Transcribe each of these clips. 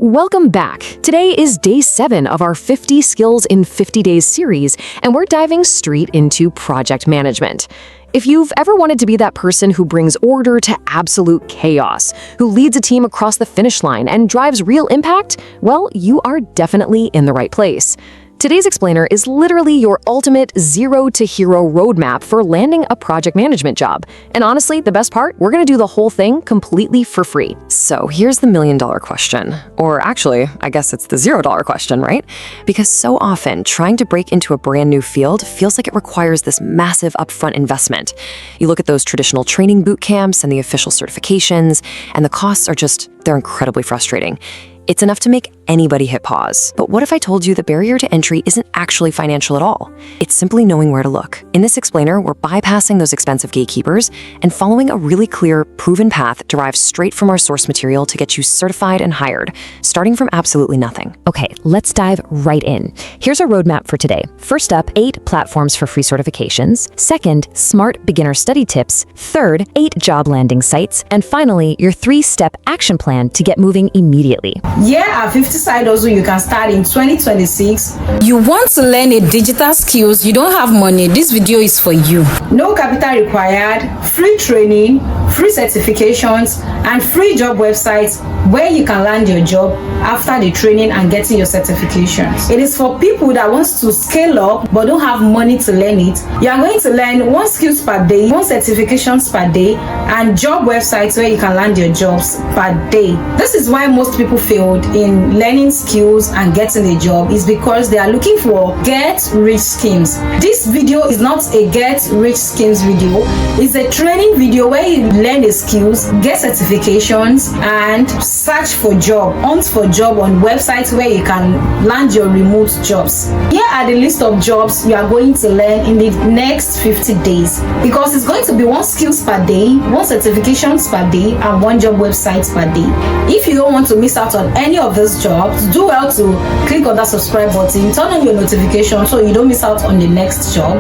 Welcome back. Today is day 7 of our 50 Skills in 50 Days series, and we're diving straight into project management. If you've ever wanted to be that person who brings order to absolute chaos, who leads a team across the finish line and drives real impact, well, you are definitely in the right place. Today's explainer is literally your ultimate zero-to-hero roadmap for landing a project management job. And honestly, the best part, we're going to do the whole thing completely for free. So here's the million-dollar question. Or actually, I guess it's the $0 question, right? Because so often, trying to break into a brand new field feels like it requires this massive upfront investment. You look at those traditional training boot camps and the official certifications, and the costs are they're incredibly frustrating. It's enough to make anybody hit pause. But what if I told you the barrier to entry isn't actually financial at all? It's simply knowing where to look. In this explainer, we're bypassing those expensive gatekeepers and following a really clear, proven path derived straight from our source material to get you certified and hired, starting from absolutely nothing. Okay, let's dive right in. Here's our roadmap for today. First up, 8 platforms for free certifications. Second, smart beginner study tips. Third, 8 job landing sites. And finally, your 3-step action plan to get moving immediately. Here are 50 side hustles you can start in 2026. You want to learn a digital skills, you don't have money, this video is for you. No capital required, free training, free certifications, and free job websites where you can land your job after the training and getting your certifications. It is for people that wants to scale up but don't have money to learn it. You are going to learn 1 skills per day, 1 certifications per day, and job websites where you can land your jobs per day. This is why most people failed in learning skills and getting a job, is because they are looking for get-rich schemes. This video is not a get-rich schemes video. It's a training video where you learn the skills, get certifications, and search for job, hunt for job on websites where you can land your remote jobs. Here are the list of jobs you are going to learn in the next 50 days, because it's going to be 1 skills per day, 1 certifications per day, and 1 job website per day. If you don't want to miss out on any of those jobs, do well to click on that subscribe button, turn on your notification so you don't miss out on the next job,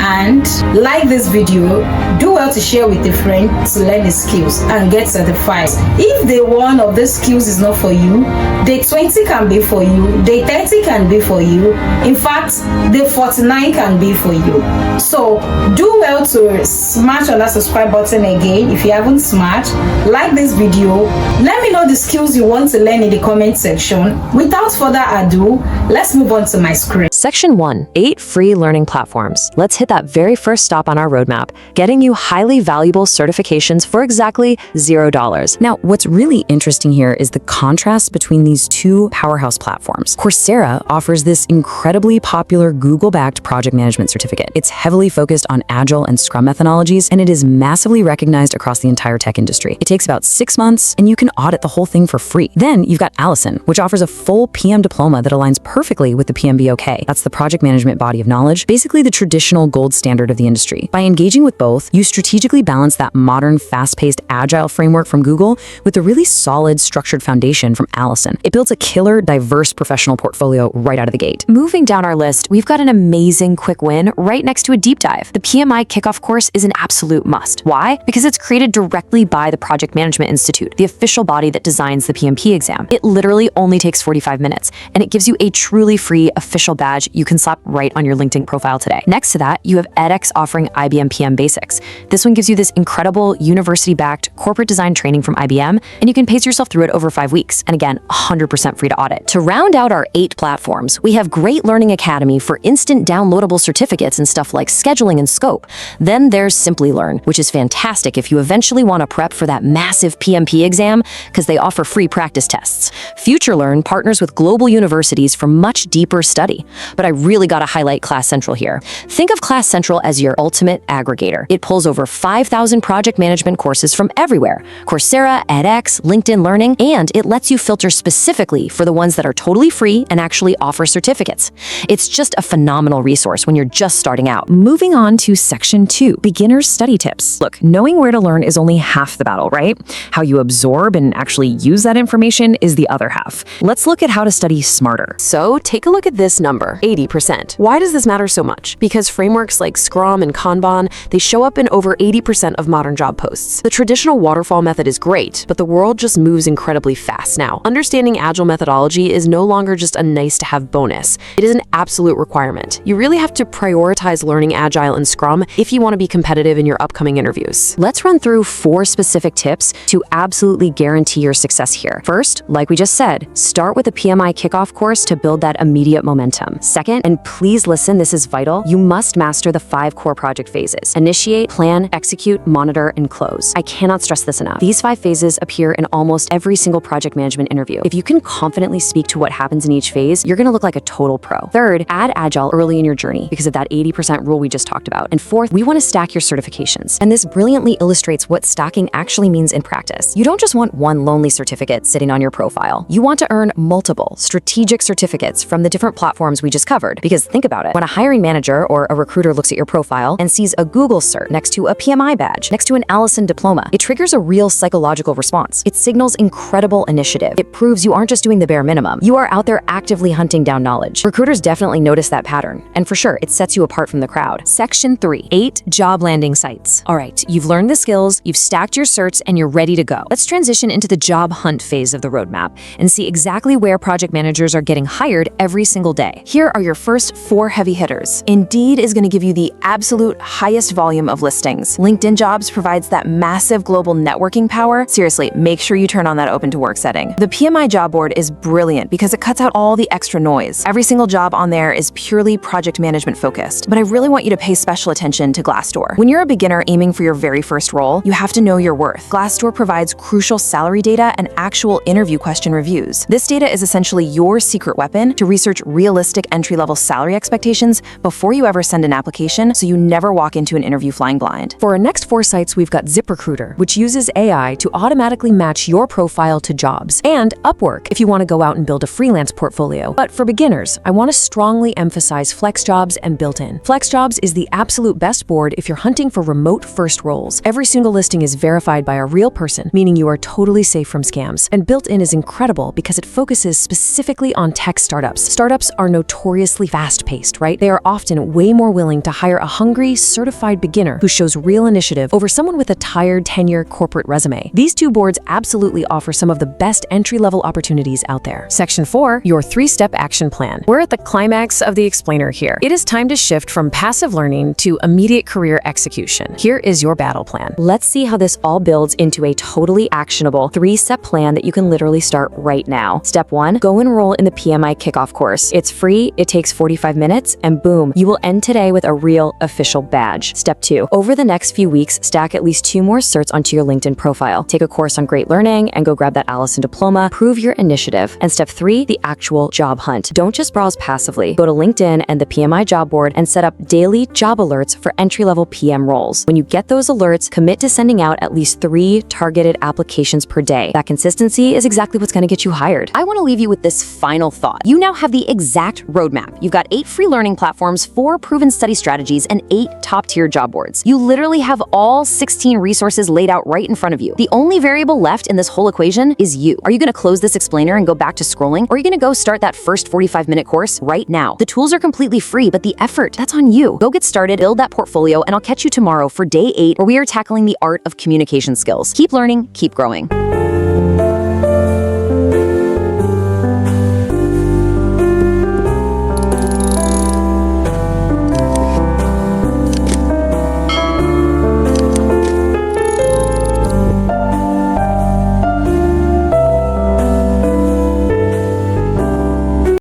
and like this video. Do well to share with a friend to learn the skills and get certified. If the one of these skills is not for you, day 20 can be for you, day 30 can be for you, in fact day 49 can be for you. So do well to smash on that subscribe button again if you haven't smashed. Like this video, let me know the skills you want to learn in the comment section. Without further ado, let's move on to my screen. Section 1, 8 free learning platforms. Let's hit that very first stop on our roadmap, getting you highly valuable certifications for exactly $0. Now, what's really interesting here is the contrast between these 2 powerhouse platforms. Coursera offers this incredibly popular Google-backed project management certificate. It's heavily focused on Agile and Scrum methodologies, and it is massively recognized across the entire tech industry. It takes about 6 months, and you can audit the whole thing for free. Then you've got Allison, which offers a full PM diploma that aligns perfectly with the PMBOK. That's the project management body of knowledge, basically the traditional gold standard of the industry. By engaging with both, you strategically balance that modern, fast-paced, agile framework from Google with a really solid, structured foundation from Allison. It builds a killer, diverse professional portfolio right out of the gate. Moving down our list, we've got an amazing quick win right next to a deep dive. The PMI kickoff course is an absolute must. Why? Because it's created directly by the Project Management Institute, the official body that designs the PMP exam. It literally only takes 45 minutes, and it gives you a truly free official badge you can slap right on your LinkedIn profile today. Next to that, you have edX offering IBM PM Basics. This one gives you this incredible university-backed corporate design training from IBM, and you can pace yourself through it over 5 weeks. And again, 100% free to audit. To round out our 8 platforms, we have Great Learning Academy for instant downloadable certificates and stuff like scheduling and scope. Then there's Simply Learn, which is fantastic if you eventually want to prep for that massive PMP exam, because they offer free practice tests. Future Learn partners with global universities for much deeper study. But I really got to highlight Class Central here. Think of Class Central as your ultimate aggregator. It pulls over 5,000 project management courses from everywhere: Coursera, edX, LinkedIn Learning, and it lets you filter specifically for the ones that are totally free and actually offer certificates. It's just a phenomenal resource when you're just starting out. Moving on to Section 2, Beginner's Study Tips. Look, knowing where to learn is only half the battle, right? How you absorb and actually use that information is the other half. Let's look at how to study smarter. So take a look at this number, 80%. Why does this matter so much? Because frameworks like Scrum and Kanban, they show up in over 80% of modern job posts. The traditional waterfall method is great, but the world just moves incredibly fast now. Understanding Agile methodology is no longer just a nice-to-have bonus. It is an absolute requirement. You really have to prioritize learning Agile and Scrum if you want to be competitive in your upcoming interviews. Let's run through 4 specific tips to absolutely guarantee your success here. First, like we just said, start with a PMI kickoff course to build that immediate momentum. Second, and please listen, this is vital, you must master the 5 core project phases: initiate, plan, execute, monitor, and close. I cannot stress this enough. These 5 phases appear in almost every single project management interview. If you can confidently speak to what happens in each phase, you're going to look like a total pro. Third, add Agile early in your journey because of that 80% rule we just talked about. And fourth, we want to stack your certifications. And this brilliantly illustrates what stacking actually means in practice. You don't just want one lonely certificate sitting on your profile. You want to earn multiple strategic certificates from the different platforms we just covered. Because think about it, when a hiring manager or a recruiter looks at your profile and sees a Google cert next to a PMI badge, next to an Allison diploma, it triggers a real psychological response. It signals incredible initiative. It proves you aren't just doing the bare minimum. You are out there actively hunting down knowledge. Recruiters definitely notice that pattern. And for sure, it sets you apart from the crowd. Section 3, 8 job landing sites. All right, you've learned the skills, you've stacked your certs, and you're ready to go. Let's transition into the job hunt phase of the roadmap and see exactly where project managers are getting hired every single day. Here are your first 4 heavy hitters. Indeed is going to give you the absolute highest volume of listings. LinkedIn Jobs provides that massive global networking power. Seriously, make sure you turn on that open to work setting. The PMI job board is brilliant because it cuts out all the extra noise. Every single job on there is purely project management focused. But I really want you to pay special attention to Glassdoor. When you're a beginner aiming for your very first role, you have to know your worth. Glassdoor provides crucial salary data and actual interview question reviews. This data is essentially your secret weapon to research realistic entry-level salary expectations before you ever send an application, so you never walk into an interview flying blind. For our next 4 sites, we've got ZipRecruiter, which uses AI to automatically match your profile to jobs, and Upwork if you want to go out and build a freelance portfolio. But for beginners, I want to strongly emphasize FlexJobs and Built-in. FlexJobs is the absolute best board if you're hunting for remote first roles. Every single listing is verified by a real person, meaning you are totally safe from scams. And Built-in is incredible because it focuses specifically on tech startups. Startups are notoriously fast-paced, right? They are often way more willing to hire a hungry, certified beginner who shows real initiative over someone with a tired 10-year corporate resume. These 2 boards absolutely offer some of the best entry-level opportunities out there. Section 4, your 3-step action plan. We're at the climax of the explainer here. It is time to shift from passive learning to immediate career execution. Here is your battle plan. Let's see how this all builds into a totally actionable 3-step plan that you can literally start right now. Step 1, go enroll in the PMI kickoff course. It's free, it takes 45 minutes, and boom, you will end today with a real official badge. Step 2, over the next few weeks, stack at least 2 more certs onto your LinkedIn profile. Take a course on great learning and go grab that Allison diploma. Prove your initiative. And step 3, the actual job hunt. Don't just browse passively. Go to LinkedIn and the PMI job board and set up daily job alerts for entry-level PM roles. When you get those alerts, commit to sending out at least 3 targeted applications per day. That consistency is exactly what's going to get you hired. I want to leave you with this final thought. You now have the exact roadmap. You've got 8 free learning platforms, 4 proven study strategies, and 8 top-tier job boards. You literally have all 16 resources laid out right in front of you. The only variable left in this whole equation is you. Are you going to close this explainer and go back to scrolling? Or are you going to go start that first 45-minute course right now? The tools are completely free, but the effort, that's on you. Go get started, build that portfolio, and I'll catch you tomorrow for day 8, where we are tackling the art of communication skills. Keep learning, keep growing.